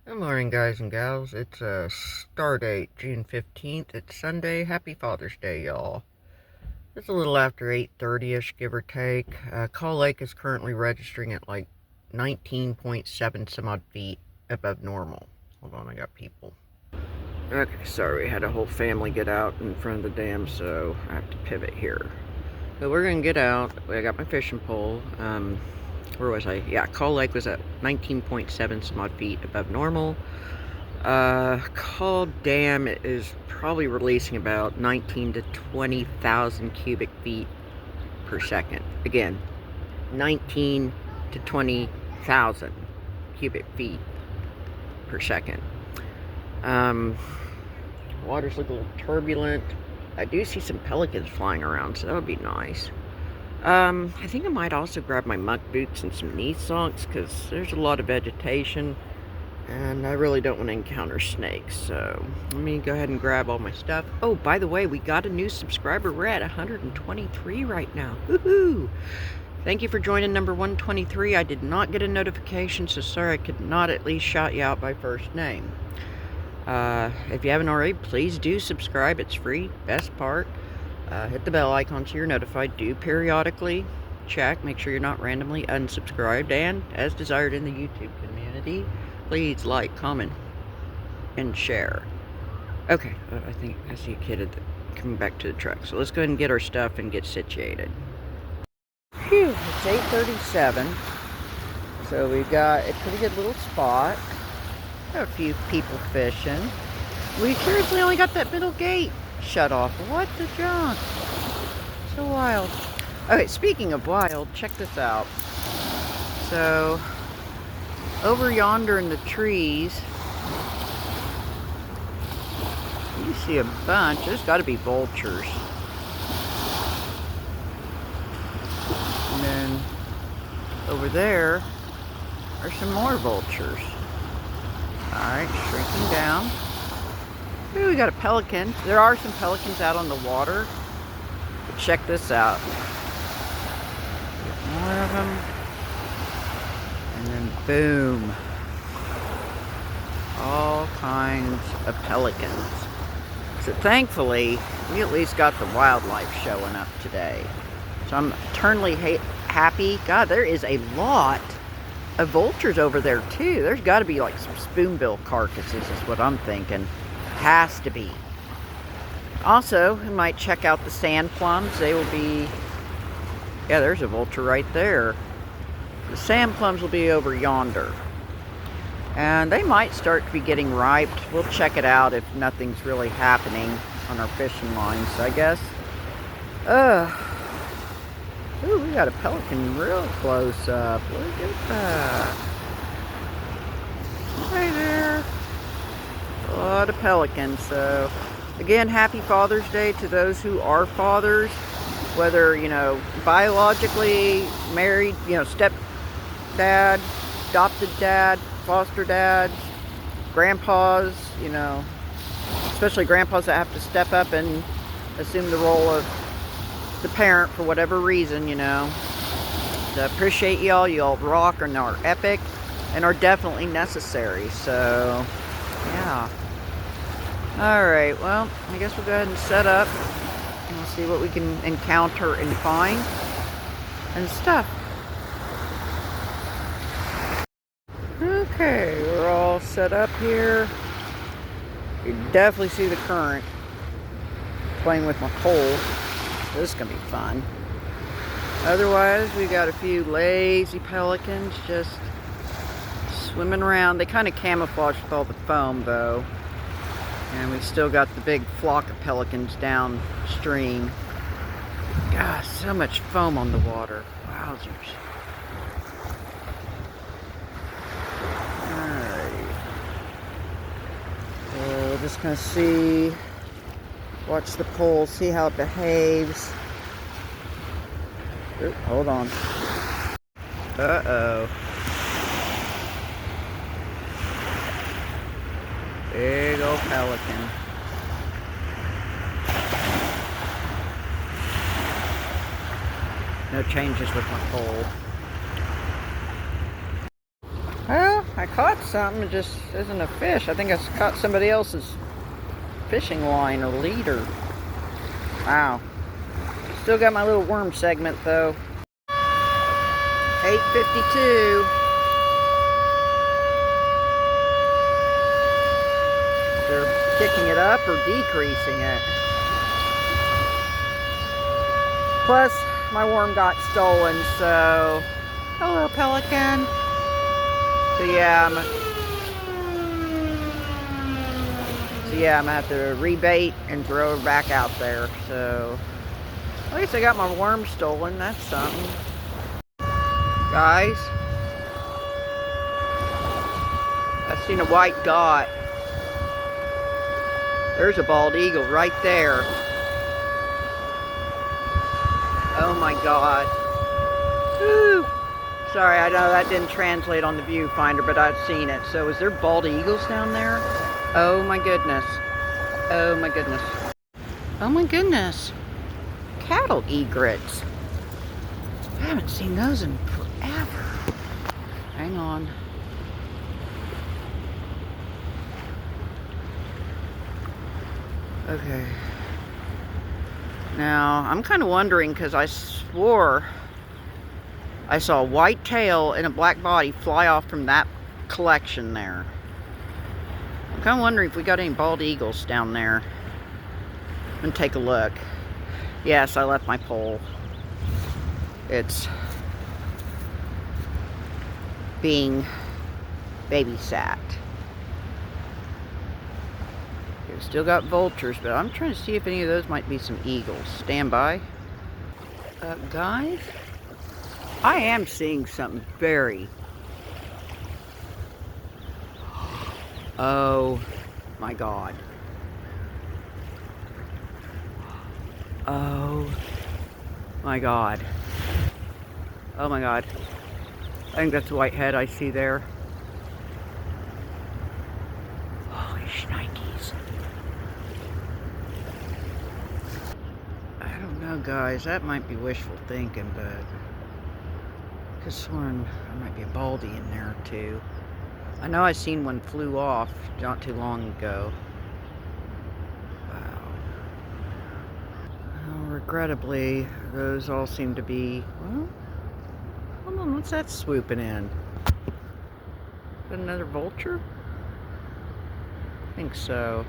Good morning, guys and gals. It's star date June 15th. It's Sunday. Happy Father's Day, y'all. It's a little after 8:30ish, give or take. Call Lake is currently registering at like 19.7 some odd feet above normal. Hold on, I got people. Okay, sorry, we had a whole family get out in front of the dam, so I have to pivot here. But we're gonna get out. I got my fishing pole. Where was I? Yeah, Call Lake was at 19.7 some odd feet above normal. Call Dam is probably releasing about 19 to 20,000 cubic feet per second. Again, 19 to 20,000 cubic feet per second. Waters look a little turbulent. I do see some pelicans flying around, so that would be nice. I think I might also grab my muck boots and some knee socks because there's a lot of vegetation and I really don't want to encounter snakes. So let me go ahead and grab all my stuff. Oh, by the way, we got a new subscriber. We're at 123 right now. Woohoo! Thank you for joining number 123. I did not get a notification, so sorry I could not at least shout you out by first name. If you haven't already, please do subscribe. It's free. Best part. Hit the bell icon so you're notified. Do periodically check. Make sure you're not randomly unsubscribed. And as desired in the YouTube community, please like, comment, and share. Okay, I think I see a kid coming back to the truck. So let's go ahead and get our stuff and get situated. Phew, it's 8:37. So we've got a pretty good little spot. Got a few people fishing. We seriously only got that middle gate shut off. What the junk? So wild. Okay, speaking of wild, check this out. So, over yonder in the trees, you see a bunch. There's got to be vultures. And then over there are some more vultures. Alright, shrinking down. Ooh, we got a pelican. There are some pelicans out on the water. But check this out. Get more of them. And then boom. All kinds of pelicans. So thankfully, we at least got the wildlife showing up today. So I'm eternally happy. God, there is a lot of vultures over there too. There's got to be like some spoonbill carcasses is what I'm thinking. Has to be. Also, we might check out the sand plums. They will be... Yeah, there's a vulture right there. The sand plums will be over yonder. And they might start to be getting ripe. We'll check it out if nothing's really happening on our fishing lines, I guess. Ooh, we got a pelican real close up. Look at that. Hey there. A lot of pelicans. So, again, happy Father's Day to those who are fathers. Whether, biologically married, stepdad, adopted dad, foster dads, grandpas, especially grandpas that have to step up and assume the role of the parent for whatever reason, So appreciate y'all. Y'all rock and are epic and are definitely necessary. So, yeah. Alright, well, I guess we'll go ahead and set up. And we'll see what we can encounter and find and stuff. Okay, we're all set up here. You can definitely see the current playing with my pole. This is going to be fun. Otherwise, we got a few lazy pelicans just swimming around. They kind of camouflage with all the foam, though. And we still got the big flock of pelicans downstream. Gosh, so much foam on the water. Wowzers. Alright. So we're just going to see... Watch the pole, see how it behaves. Ooh, hold on. Uh-oh. Big old pelican. No changes with my pole. Well, I I caught something. It just isn't a fish. I think I caught somebody else's fishing line or leader. Wow. Still got my little worm segment though. 8:52. They're kicking it up or decreasing it. Plus, my worm got stolen, so... Hello, pelican. So yeah, I'm gonna have to rebait and throw her back out there. So at least I got my worm stolen. That's something. Guys, I've seen a white dot. There's a bald eagle right there. Oh my God. Woo. Sorry, I know that didn't translate on the viewfinder, but I've seen it. So is there bald eagles down there? Oh my goodness. Oh my goodness. Oh my goodness. Cattle egrets. I haven't seen those in forever. Hang on. Okay. Now, I'm kind of wondering because I swore I saw a white tail and a black body fly off from that collection there. I'm kind of wondering if we got any bald eagles down there. I'm gonna take a look. Yes, I left my pole. It's being babysat. We've still got vultures, but I'm trying to see if any of those might be some eagles. Stand by. Guys, I am seeing something very... Oh my God. Oh my God. Oh my God. I think that's a whitehead I see there. Holy shnikes. I don't know, guys. That might be wishful thinking, but I could have sworn there might be a baldy in there too. I know I seen one flew off not too long ago. Wow. Well, regrettably, those all seem to be... Well, hold on, what's that swooping in? Is that another vulture? I think so.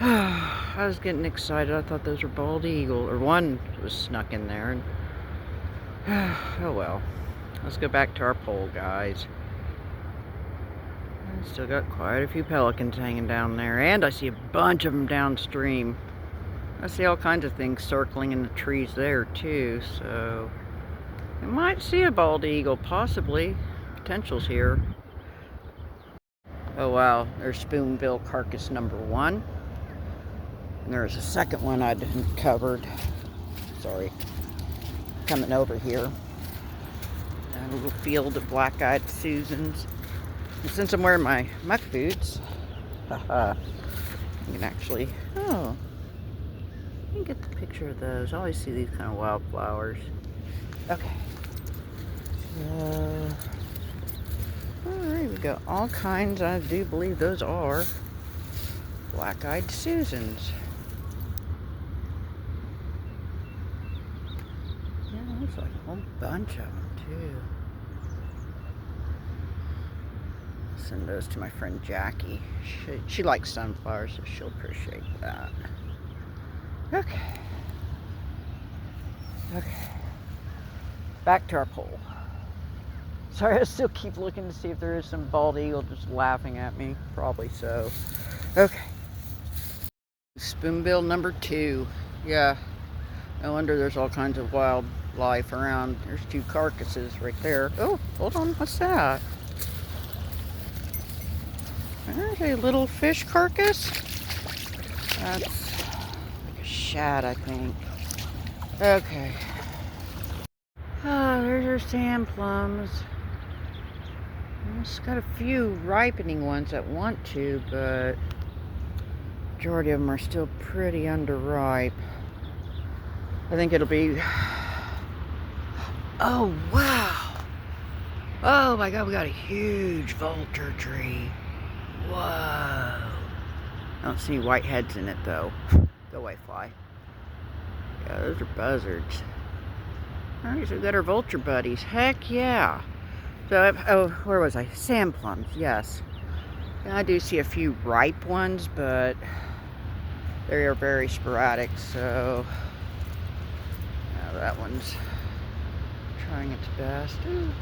I was getting excited. I thought those were bald eagle, or one was snuck in there. And oh well. Let's go back to our pole, guys. I still got quite a few pelicans hanging down there, and I see a bunch of them downstream. I see all kinds of things circling in the trees there too, so I might see a bald eagle, possibly. Potential's here. Oh wow, there's spoonbill carcass number 1. And there's a second one I didn't covered. Sorry. Coming over here. A little field of black-eyed Susans. And since I'm wearing my muck boots, haha, you can actually, oh, you can get the picture of those. I always see these kind of wildflowers. Okay. Alright, we got all kinds. I do believe those are black-eyed Susans. Yeah, looks like a whole bunch of them too. I'll send those to my friend Jackie. She likes sunflowers, so she'll appreciate that. Okay. Okay. Back to our pole. Sorry, I still keep looking to see if there is some bald eagle just laughing at me. Probably so. Okay. Spoonbill number 2. Yeah. No wonder there's all kinds of wildlife around. There's 2 carcasses right there. Oh, hold on. What's that? There's a little fish carcass. That's like a shad, I think. Okay. Ah, there's our sand plums. It's got a few ripening ones that want to, but majority of them are still pretty underripe. I think it'll be... Oh, wow! Oh my God, we got a huge vulture tree. Whoa. I don't see any white heads in it though. Go away, fly. Yeah, those are buzzards. Alright, so we got our vulture buddies. Heck yeah. So, oh, where was I? Sand plums, yes. And I do see a few ripe ones, but they are very sporadic, so that one's trying its best. Ooh, a little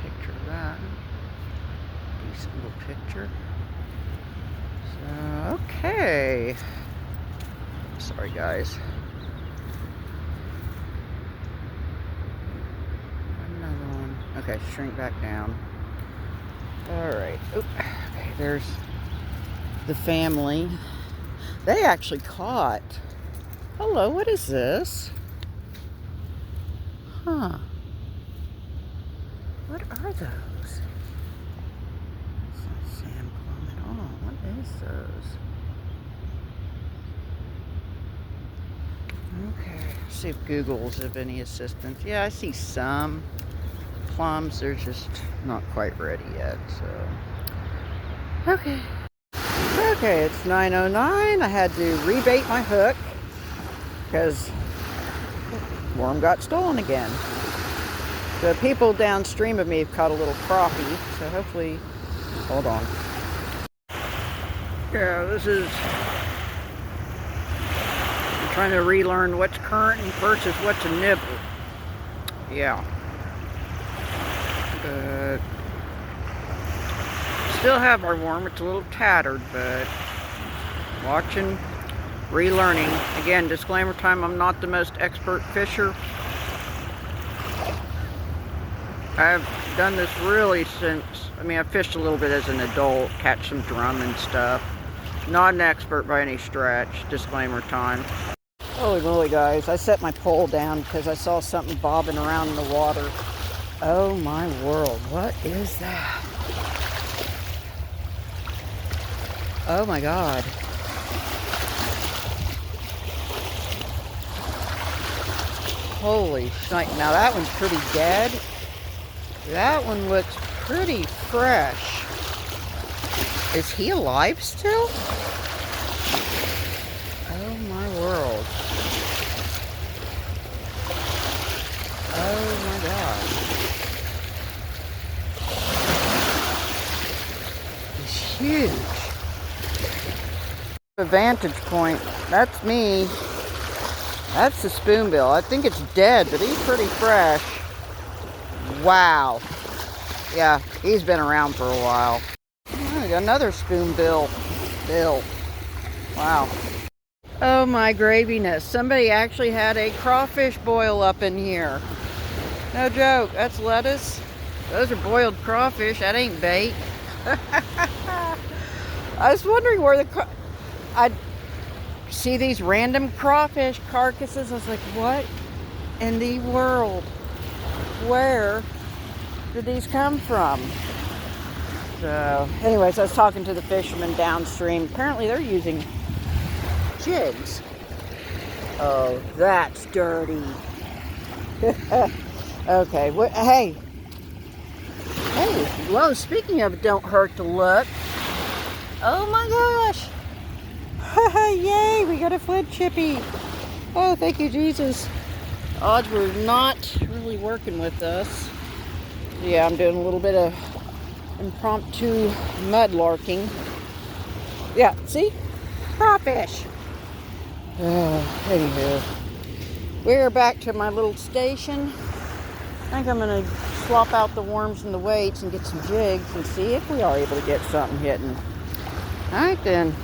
picture of that. Decent little picture. So, okay. Sorry, guys. Another one. Okay, shrink back down. Alright. Okay, there's the family. They actually caught. Hello, what is this? Huh. What are those? It's not sand plum at all. What is those? Okay. See if Google's of any assistance. Yeah, I see some plums. They're just not quite ready yet, so. Okay. Okay, it's 9:09. I had to rebait my hook because worm got stolen again. The people downstream of me have caught a little crappie, so hopefully, hold on. Yeah, this is, I'm trying to relearn what's current versus what's a nibble. Yeah. But still have our worm. It's a little tattered, but watching, relearning. Again, disclaimer time, I'm not the most expert fisher. I've done this really since, I mean, I've fished a little bit as an adult, catch some drum and stuff. Not an expert by any stretch, disclaimer time. Holy moly, guys, I set my pole down because I saw something bobbing around in the water. Oh my world, what is that? Oh my God. Holy shite. Now that one's pretty dead. That one looks pretty fresh. Is he alive still? Oh my world. Oh my God. He's huge. The vantage point, that's me. That's the spoonbill. I think it's dead, but he's pretty fresh. Wow. Yeah, he's been around for a while. Oh, I got another spoonbill. Bill. Wow. Oh my graviness. Somebody actually had a crawfish boil up in here. No joke. That's lettuce. Those are boiled crawfish. That ain't bait. I was wondering where I'd see these random crawfish carcasses. I was like, what in the world? Where did these come from? So, anyways, I was talking to the fishermen downstream. Apparently, they're using jigs. Oh, that's dirty. Okay, hey. Hey, whoa, speaking of don't hurt to look. Oh my gosh. Yay, we got a flint chippy. Oh, thank you, Jesus. Odds were not really working with us. Yeah, I'm doing a little bit of impromptu mud larking. Yeah, see? Crawfish. Anywho, we're back to my little station. I think I'm going to swap out the worms and the weights and get some jigs and see if we are able to get something hitting. Alright then.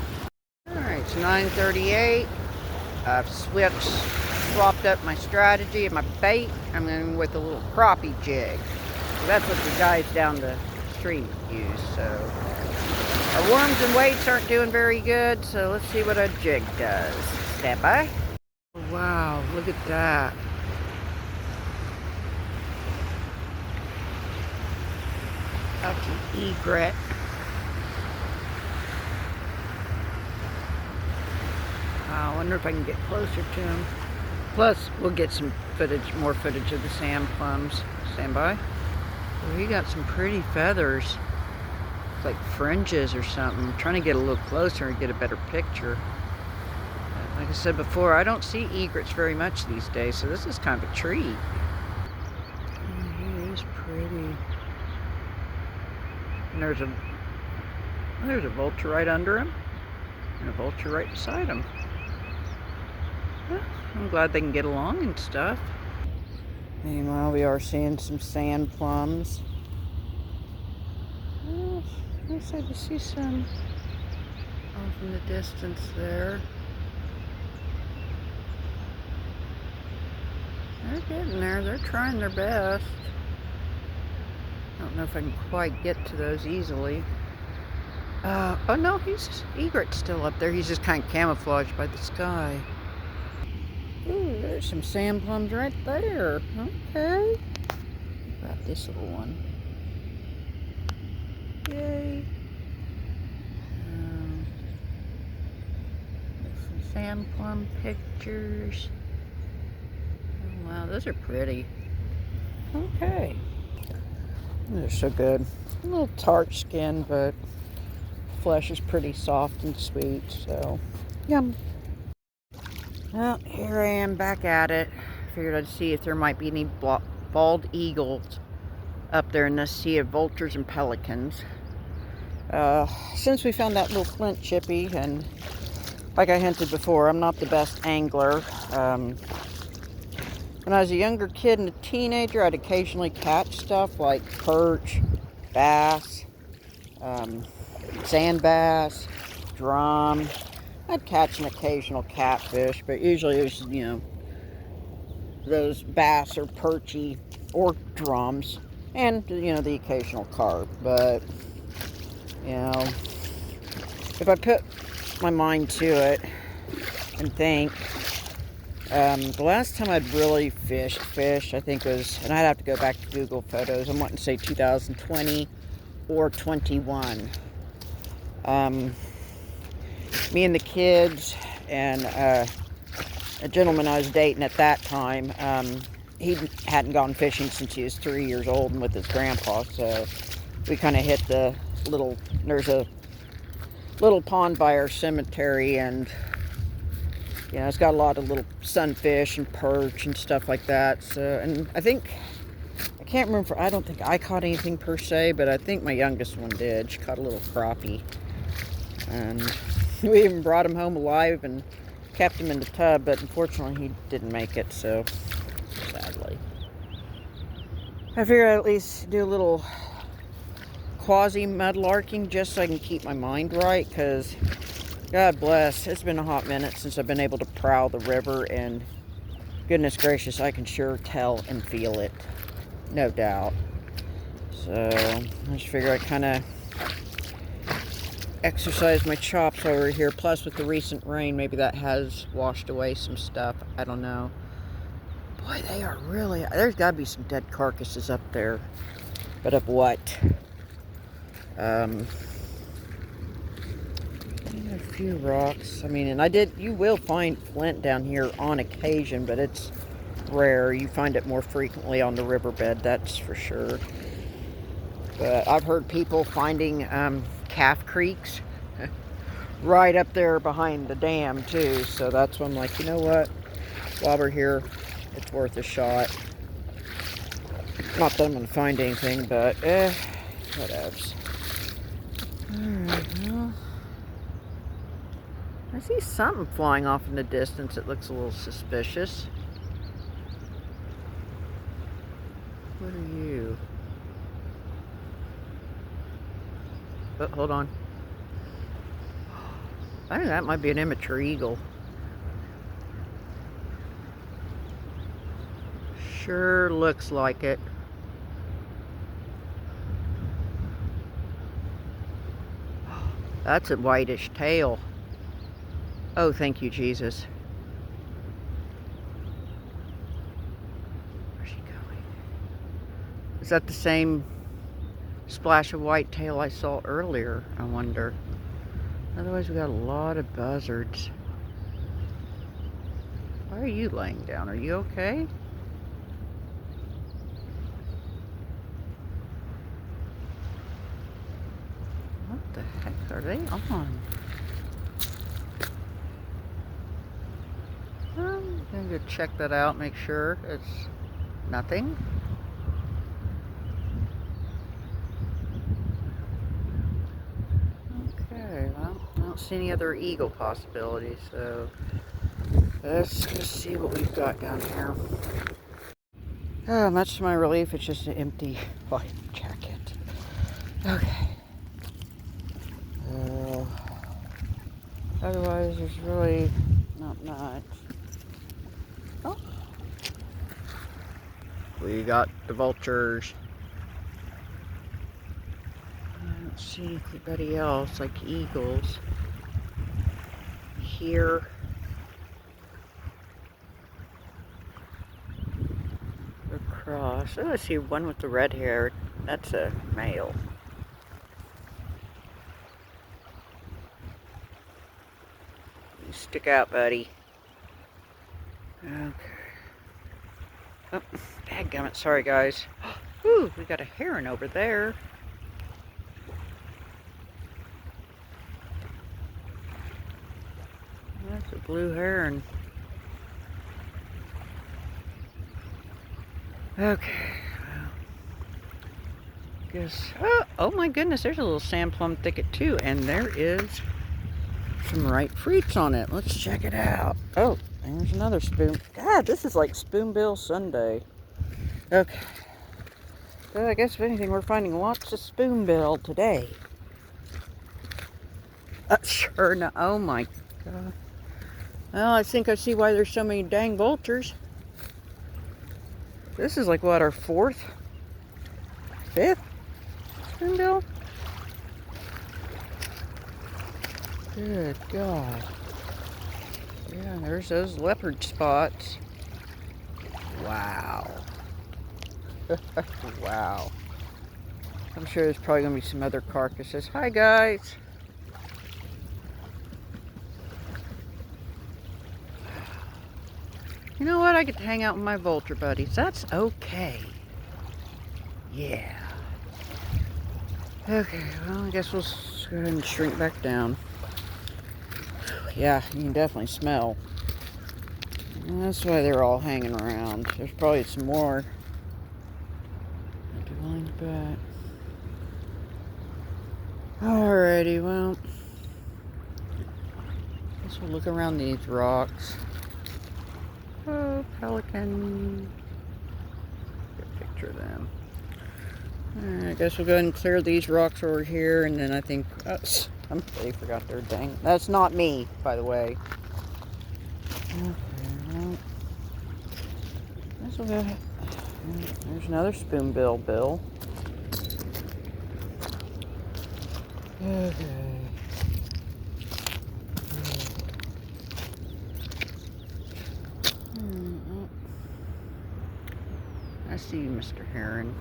Alright, it's 9:38. I've swapped up my strategy and my bait. I'm going with a little crappie jig. So that's what the guys down the stream use. So our worms and weights aren't doing very good, so let's see what a jig does. Stand by. Wow, look at that. That's an egret. I wonder if I can get closer to him. Plus, we'll get some footage, more footage of the sand plums. Stand by. Well, he got some pretty feathers. It's like fringes or something. I'm trying to get a little closer and get a better picture. Like I said before, I don't see egrets very much these days, so this is kind of a treat. He is pretty. And there's a vulture right under him, and a vulture right beside him. Well, I'm glad they can get along and stuff. Meanwhile, we are seeing some sand plums. Well, looks like you see some off in the distance there. They're getting there. They're trying their best. I don't know if I can quite get to those easily. Oh no, egret's still up there. He's just kind of camouflaged by the sky. Ooh, there's some sand plums right there. Okay. Grab this little one. Yay. There's some sand plum pictures. Oh, wow, those are pretty. Okay. They're so good. A little tart skin, but flesh is pretty soft and sweet, so yum. Well, here I am back at it. Figured I'd see if there might be any bald eagles up there in this sea of vultures and pelicans. Since we found that little flint chippy, and like I hinted before, I'm not the best angler. When I was a younger kid and a teenager, I'd occasionally catch stuff like perch, bass, sand bass, drum. I'd catch an occasional catfish, but usually it was, those bass or perchy or drums, and, the occasional carp. But, if I put my mind to it and think, the last time I'd really fished fish, I think was, and I'd have to go back to Google Photos, I'm wanting to say 2020 or 21. Me and the kids and a gentleman I was dating at that time, he hadn't gone fishing since he was 3 years old and with his grandpa, so we kind of hit there's a little pond by our cemetery, and it's got a lot of little sunfish and perch and stuff like that. So, and I can't remember, I don't think I caught anything per se, but I think my youngest one did. She caught a little crappie. And we even brought him home alive and kept him in the tub, but unfortunately he didn't make it, so sadly. I figured I'd at least do a little quasi-mudlarking just so I can keep my mind right, because God bless, it's been a hot minute since I've been able to prowl the river, and goodness gracious, I can sure tell and feel it. No doubt. So, I just figure I kind of exercise my chops over here. Plus, with the recent rain, maybe that has washed away some stuff. I don't know. Boy, they are really... There's got to be some dead carcasses up there. But of what? A few rocks. I mean, and you will find flint down here on occasion, but it's rare. You find it more frequently on the riverbed, that's for sure. But I've heard people finding calf creeks right up there behind the dam too, so that's when I'm like, you know what, while we're here, it's worth a shot. Not that I'm gonna find anything, but whatevs. Alright, well, I see something flying off in the distance. It looks a little suspicious. What are you? Oh, hold on. I think that might be an immature eagle. Sure looks like it. That's a whitish tail. Oh, thank you, Jesus. Where's she going? Is that the same splash of white tail I saw earlier? I wonder. Otherwise, we got a lot of buzzards. Why are you laying down? Are you okay? What the heck are they on? I'm gonna go check that out, make sure it's nothing. Okay, well, I don't see any other eagle possibilities, so let's just see what we've got down here. Oh, much to my relief, it's just an empty life jacket. Okay. Otherwise, there's really not much. Oh. We got the vultures. I don't see anybody else like eagles here. Across. Oh, I see one with the red hair. That's a male. You stick out, buddy. Okay. Oh, dadgummit. Sorry, guys. Ooh, we got a heron over there. That's a blue heron. Okay. Well, guess. Oh my goodness, there's a little sand plum thicket too, and there is some ripe fruits on it. Let's check it out. Oh, there's another spoon. God, this is like Spoonbill Sunday. Okay. So I guess if anything, we're finding lots of spoonbill today. Sure. No. Oh my God. Well, I think I see why there's so many dang vultures. This is like what, our fourth, fifth spoonbill? Good God. Yeah, there's those leopard spots. Wow. Wow. I'm sure there's probably going to be some other carcasses. Hi, guys. You know what? I get to hang out with my vulture buddies. That's okay. Yeah. Okay, well, I guess we'll go ahead and shrink back down. Yeah, you can definitely smell. And that's why they're all hanging around. There's probably some more. I'd be willing to bet. Alrighty, well. Guess we'll look around these rocks. Oh, pelican. Get a picture of them. Alright, I guess we'll go ahead and clear these rocks over here, and then I think, oh, somebody forgot their dang. That's not me, by the way. Okay, well, this will go. There's another spoonbill bill. Okay. I see you, Mr. Heron.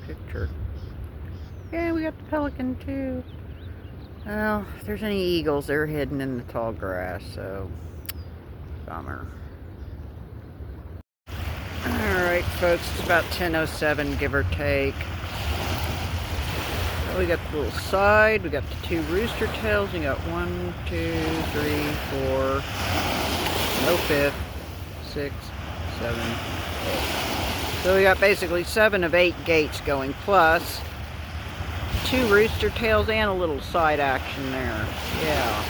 Picture. Yeah, we got the pelican too. Well, if there's any eagles, they're hidden in the tall grass, so bummer. Alright folks, it's about 10:07, give or take. So we got the little side, we got the two rooster tails, we got 1, 2, 3, 4, no fifth, 6, 7, 8. So we got basically 7 of 8 gates going, plus 2 rooster tails and a little side action there. Yeah.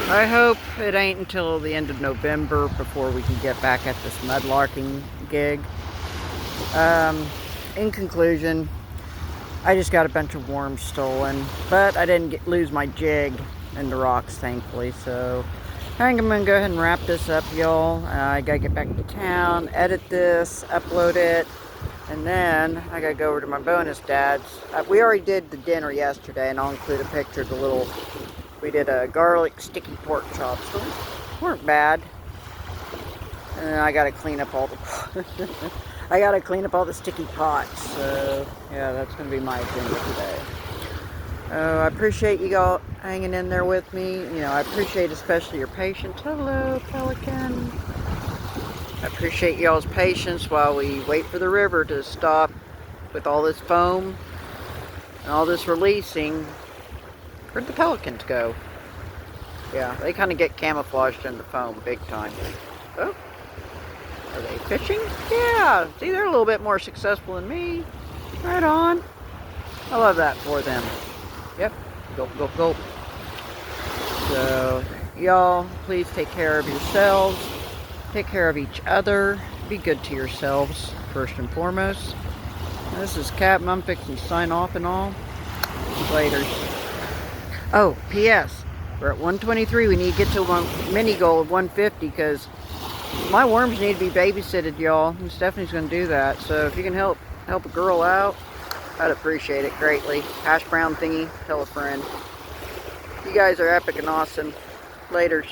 I hope it ain't until the end of November before we can get back at this mudlarking gig. In conclusion, I just got a bunch of worms stolen, but I didn't lose my jig in the rocks, thankfully, so I think I'm going to go ahead and wrap this up, y'all. I got to get back to town, edit this, upload it, and then I got to go over to my bonus dad's. We already did the dinner yesterday, and I'll include a picture of the little, we did a garlic sticky pork chops. So they weren't bad. And then I got to clean up all the, I got to clean up all the sticky pots. So, yeah, that's going to be my agenda today. I appreciate you all hanging in there with me. You know, I appreciate especially your patience. Hello, pelican. I appreciate y'all's patience while we wait for the river to stop with all this foam and all this releasing. Where'd the pelicans go? Yeah, they kind of get camouflaged in the foam big time. Oh, are they fishing? Yeah, see, they're a little bit more successful than me. Right on. I love that for them. Yep, go, go, go. So, y'all, please take care of yourselves. Take care of each other. Be good to yourselves, first and foremost. This is Captain. I'm fixing to sign off and all. Later. Oh, P.S. We're at 123. We need to get to a mini goal of 150 because my worms need to be babysitted, y'all. And Stephanie's going to do that. So if you can help a girl out, I'd appreciate it greatly. Hash brown thingy. Tell a friend. You guys are epic and awesome. Laters.